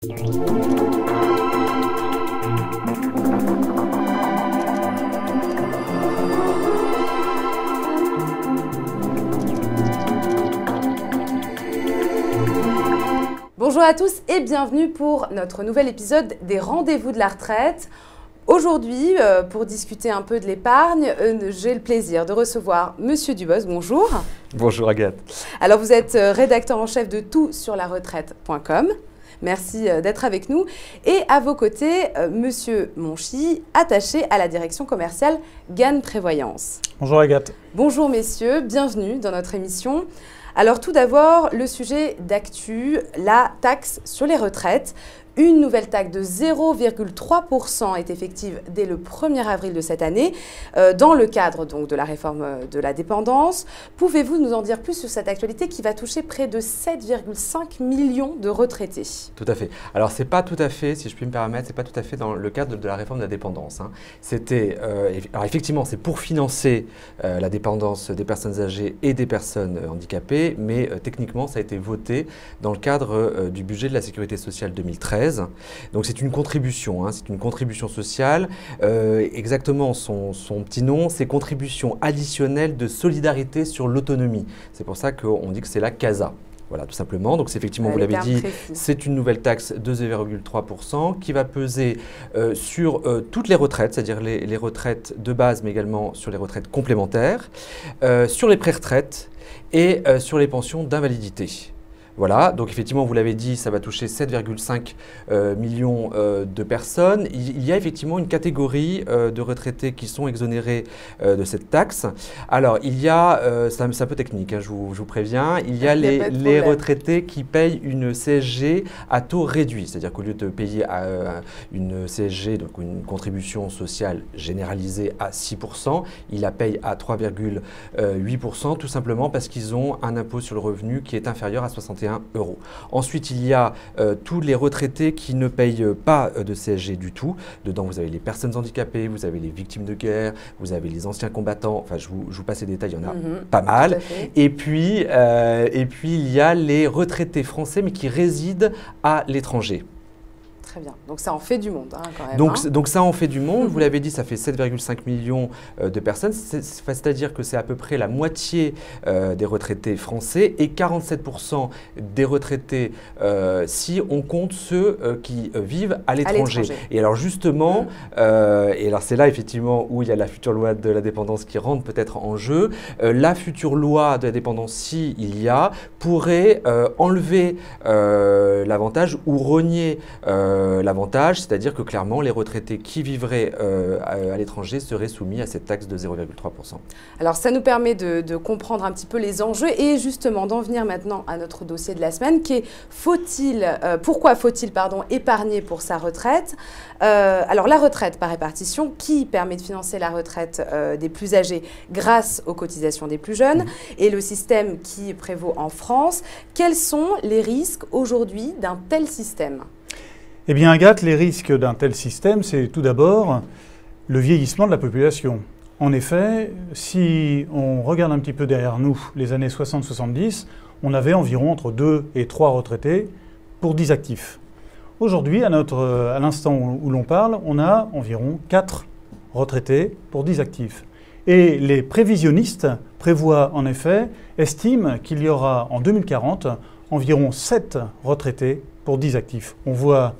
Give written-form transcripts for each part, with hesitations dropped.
Bonjour à tous et bienvenue pour notre nouvel épisode des Rendez-vous de la retraite. Aujourd'hui, pour discuter un peu de l'épargne, j'ai le plaisir de recevoir Monsieur Dubos. Bonjour. Bonjour Agathe. Alors vous êtes rédacteur en chef de toutsurlaretraite.com. Merci d'être avec nous. Et à vos côtés, Monsieur Monchy, attaché à la direction commerciale Gann Prévoyance. Bonjour Agathe. Bonjour messieurs, bienvenue dans notre émission. Alors tout d'abord, le sujet d'actu, la taxe sur les retraites. Une nouvelle taxe de 0,3% est effective dès le 1er avril de cette année, dans le cadre donc, de la réforme de la dépendance. Pouvez-vous nous en dire plus sur cette actualité qui va toucher près de 7,5 millions de retraités? Tout à fait. Alors, ce n'est pas tout à fait, si je puis me permettre, ce n'est pas tout à fait dans le cadre de la réforme de la dépendance. Hein. Alors effectivement, c'est pour financer la dépendance des personnes âgées et des personnes handicapées, mais techniquement, ça a été voté dans le cadre du budget de la Sécurité sociale 2013. Donc c'est une contribution, hein, c'est une contribution sociale. Exactement son petit nom, c'est contribution additionnelle de solidarité sur l'autonomie. C'est pour ça qu'on dit que c'est la CASA. Voilà, tout simplement. Donc, effectivement, vous l'avez dit, c'est une nouvelle taxe de 0,3% qui va peser sur toutes les retraites, c'est-à-dire les retraites de base, mais également sur les retraites complémentaires, sur les pré-retraites et sur les pensions d'invalidité. Voilà, donc effectivement, vous l'avez dit, ça va toucher 7,5 millions de personnes. Il y a effectivement une catégorie de retraités qui sont exonérés de cette taxe. Alors, il y a, c'est un peu technique, hein, je vous préviens, il y a les retraités qui payent une CSG à taux réduit. C'est-à-dire qu'au lieu de payer une CSG, donc une contribution sociale généralisée à 6%, ils la payent à 3,8%, tout simplement parce qu'ils ont un impôt sur le revenu qui est inférieur à 61 €. Ensuite, il y a tous les retraités qui ne payent pas de CSG du tout. Dedans, vous avez les personnes handicapées, vous avez les victimes de guerre, vous avez les anciens combattants. Enfin, je vous passe les détails, il y en a pas mal. Et puis, il y a les retraités français, mais qui résident à l'étranger. Très bien. Donc ça en fait du monde, hein, quand même. Donc ça en fait du monde. Vous l'avez dit, ça fait 7,5 millions de personnes. C'est-à-dire que c'est à peu près la moitié des retraités français et 47% des retraités si on compte ceux qui vivent à l'étranger. Et alors justement, et alors c'est là effectivement où il y a la future loi de la dépendance qui rentre peut-être en jeu. La future loi de la dépendance, si il y a, pourrait enlever l'avantage ou renier l'avantage, c'est-à-dire que clairement les retraités qui vivraient à l'étranger seraient soumis à cette taxe de 0,3%. Alors ça nous permet de comprendre un petit peu les enjeux et justement d'en venir maintenant à notre dossier de la semaine qui est pourquoi faut-il épargner pour sa retraite? Alors la retraite par répartition qui permet de financer la retraite des plus âgés grâce aux cotisations des plus jeunes et le système qui prévaut en France. Quels sont les risques aujourd'hui d'un tel système? Eh bien Agathe, les risques d'un tel système, c'est tout d'abord le vieillissement de la population. En effet, si on regarde un petit peu derrière nous, les années 60-70, on avait environ entre 2 et 3 retraités pour 10 actifs. Aujourd'hui, à l'instant où l'on parle, on a environ 4 retraités pour 10 actifs. Et les prévisionnistes prévoient en effet, estiment qu'il y aura en 2040 environ 7 retraités pour 10 actifs. On voit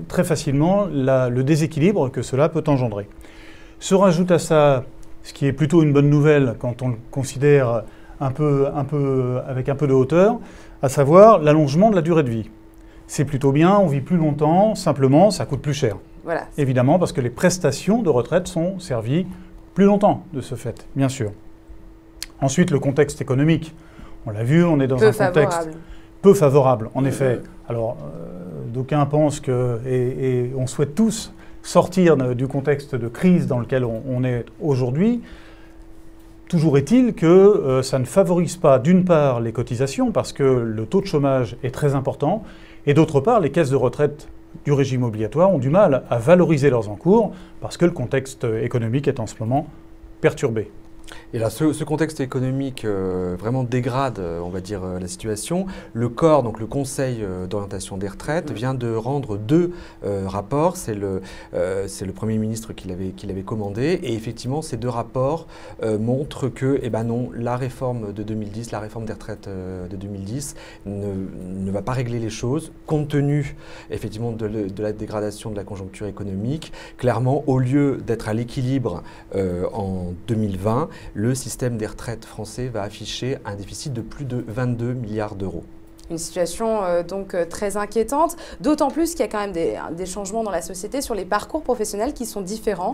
très facilement le déséquilibre que cela peut engendrer. Se rajoute à ça, ce qui est plutôt une bonne nouvelle quand on le considère avec un peu de hauteur, à savoir l'allongement de la durée de vie. C'est plutôt bien, on vit plus longtemps, simplement ça coûte plus cher. Voilà. Évidemment, parce que les prestations de retraite sont servies plus longtemps de ce fait, bien sûr. Ensuite, le contexte économique. On l'a vu, on est dans un contexte peu favorable, en effet. Alors, d'aucuns pensent et on souhaite tous sortir du contexte de crise dans lequel on est aujourd'hui. Toujours est-il que ça ne favorise pas, d'une part, les cotisations, parce que le taux de chômage est très important, et d'autre part, les caisses de retraite du régime obligatoire ont du mal à valoriser leurs encours, parce que le contexte économique est en ce moment perturbé. Et là, ce contexte économique vraiment dégrade, on va dire, la situation. Le COR, donc le Conseil d'orientation des retraites, vient de rendre 2 rapports. C'est le Premier ministre qui l'avait commandé. Et effectivement, ces 2 rapports montrent que, eh ben non, la réforme de 2010, la réforme des retraites de 2010 ne va pas régler les choses, compte tenu effectivement de la dégradation de la conjoncture économique. Clairement, au lieu d'être à l'équilibre en 2020, le système des retraites français va afficher un déficit de plus de 22 milliards d'euros. Une situation donc très inquiétante, d'autant plus qu'il y a quand même des changements dans la société sur les parcours professionnels qui sont différents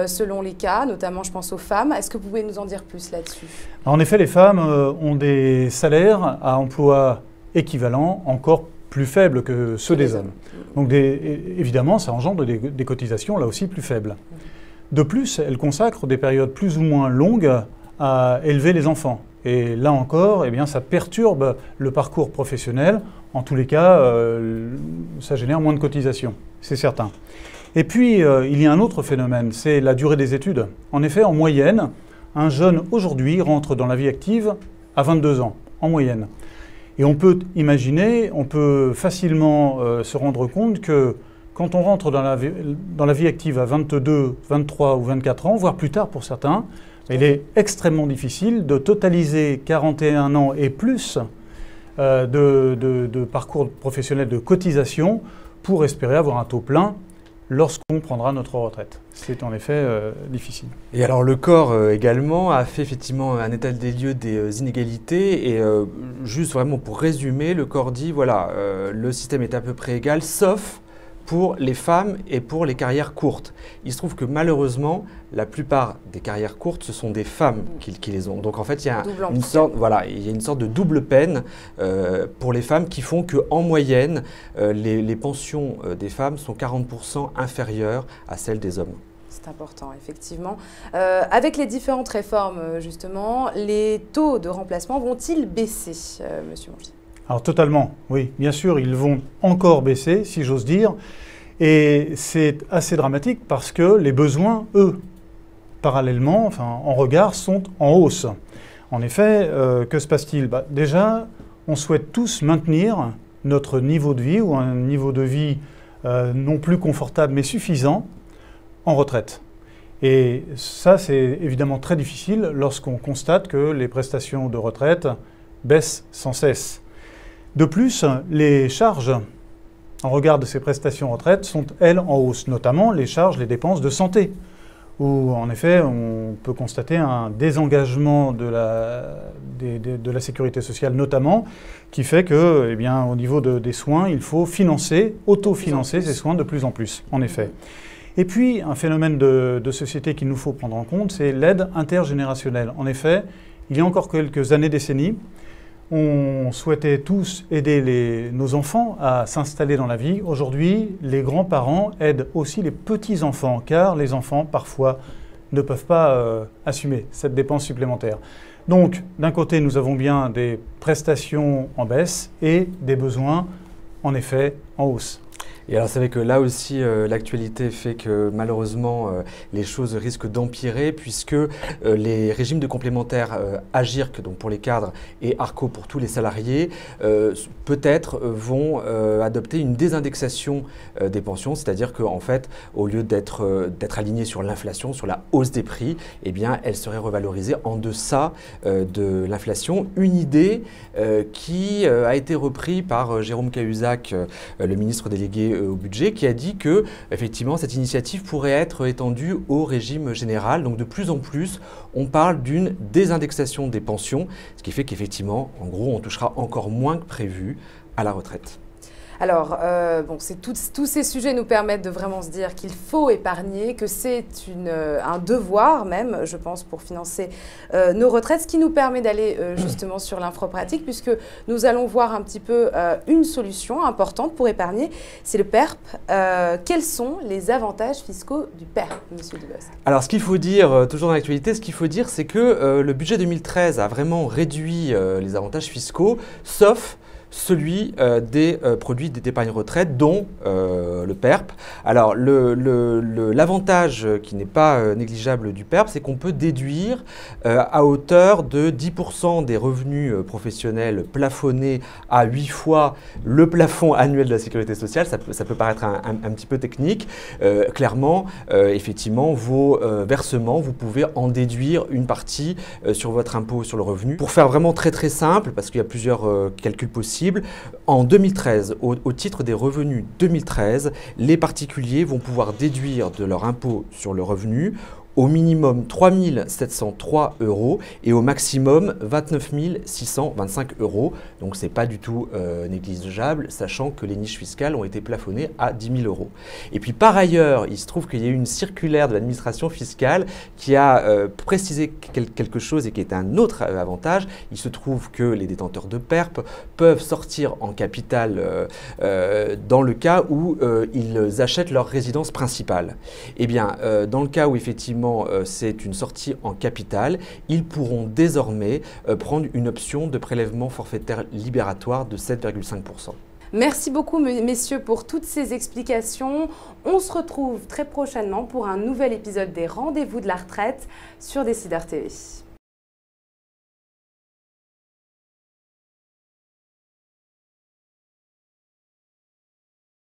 selon les cas, notamment je pense aux femmes. Est-ce que vous pouvez nous en dire plus là-dessus? En effet, les femmes ont des salaires à emploi équivalent encore plus faibles que ceux des hommes. Donc évidemment, ça engendre des cotisations là aussi plus faibles. De plus, elles consacrent des périodes plus ou moins longues à élever les enfants. Et là encore, eh bien, ça perturbe le parcours professionnel. En tous les cas, ça génère moins de cotisations, c'est certain. Et puis, il y a un autre phénomène, c'est la durée des études. En effet, en moyenne, un jeune aujourd'hui rentre dans la vie active à 22 ans, en moyenne. Et on peut imaginer, on peut facilement se rendre compte que quand on rentre dans la vie active à 22, 23 ou 24 ans, voire plus tard pour certains, il est extrêmement difficile de totaliser 41 ans et plus de parcours professionnel de cotisation pour espérer avoir un taux plein lorsqu'on prendra notre retraite. C'est en effet difficile. Et alors le COR également a fait effectivement un état des lieux des inégalités et juste vraiment pour résumer, le COR dit voilà, le système est à peu près égal sauf pour les femmes et pour les carrières courtes. Il se trouve que malheureusement, la plupart des carrières courtes, ce sont des femmes qui les ont. Donc en fait, il y a une sorte de double peine pour les femmes qui font qu'en moyenne, les pensions des femmes sont 40% inférieures à celles des hommes. C'est important, effectivement. Avec les différentes réformes, justement, les taux de remplacement vont-ils baisser, Monsieur Mongier ? Alors totalement, oui. Bien sûr, ils vont encore baisser, si j'ose dire. Et c'est assez dramatique parce que les besoins, eux, parallèlement, enfin, en regard, sont en hausse. En effet, que se passe-t-il? Déjà, on souhaite tous maintenir notre niveau de vie ou un niveau de vie non plus confortable mais suffisant en retraite. Et ça, c'est évidemment très difficile lorsqu'on constate que les prestations de retraite baissent sans cesse. De plus, les charges en regard de ces prestations retraite sont, elles, en hausse, notamment les charges, les dépenses de santé, où, en effet, on peut constater un désengagement de la sécurité sociale, notamment, qui fait que, eh bien, au niveau des soins, il faut financer, autofinancer ces soins de plus en plus, en effet. Et puis, un phénomène de société qu'il nous faut prendre en compte, c'est l'aide intergénérationnelle. En effet, il y a encore quelques années, décennies, on souhaitait tous aider nos enfants à s'installer dans la vie. Aujourd'hui, les grands-parents aident aussi les petits-enfants, car les enfants, parfois, ne peuvent pas assumer cette dépense supplémentaire. Donc, d'un côté, nous avons bien des prestations en baisse et des besoins, en effet, en hausse. Et alors c'est vrai que là aussi l'actualité fait que malheureusement les choses risquent d'empirer puisque les régimes de complémentaires AGIRC donc pour les cadres et ARCO pour tous les salariés peut-être vont adopter une désindexation des pensions, c'est-à-dire qu'en fait au lieu d'être alignés sur l'inflation, sur la hausse des prix, eh bien elles seraient revalorisées en deçà de l'inflation. Une idée qui a été reprise par Jérôme Cahuzac, le ministre délégué au budget, qui a dit que effectivement cette initiative pourrait être étendue au régime général. Donc de plus en plus, on parle d'une désindexation des pensions, ce qui fait qu'effectivement, en gros, on touchera encore moins que prévu à la retraite. Alors, bon, tous ces sujets nous permettent de vraiment se dire qu'il faut épargner, que c'est un devoir même, je pense, pour financer nos retraites, ce qui nous permet d'aller justement sur l'info-pratique, puisque nous allons voir un petit peu une solution importante pour épargner, c'est le PERP. Quels sont les avantages fiscaux du PERP, Monsieur Dubosc? Alors, ce qu'il faut dire, toujours dans l'actualité, ce qu'il faut dire, c'est que le budget 2013 a vraiment réduit les avantages fiscaux, sauf celui des produits d'épargne retraite, dont le PERP. Alors, l'avantage qui n'est pas négligeable du PERP, c'est qu'on peut déduire à hauteur de 10% des revenus professionnels plafonnés à 8 fois le plafond annuel de la sécurité sociale. Ça peut paraître un petit peu technique. Clairement, effectivement, vos versements, vous pouvez en déduire une partie sur votre impôt sur le revenu. Pour faire vraiment très très simple, parce qu'il y a plusieurs calculs possibles, en 2013, au titre des revenus 2013, les particuliers vont pouvoir déduire de leur impôt sur le revenu au minimum 3 703 € et au maximum 29 625 €. Donc ce n'est pas du tout négligeable, sachant que les niches fiscales ont été plafonnées à 10 000 €. Et puis par ailleurs, il se trouve qu'il y a eu une circulaire de l'administration fiscale qui a précisé quelque chose et qui est un autre avantage. Il se trouve que les détenteurs de PERP peuvent sortir en capital dans le cas où ils achètent leur résidence principale. Eh bien, dans le cas où effectivement c'est une sortie en capital, ils pourront désormais prendre une option de prélèvement forfaitaire libératoire de 7,5%. Merci beaucoup messieurs pour toutes ces explications. On se retrouve très prochainement pour un nouvel épisode des Rendez-vous de la retraite sur Décideur TV.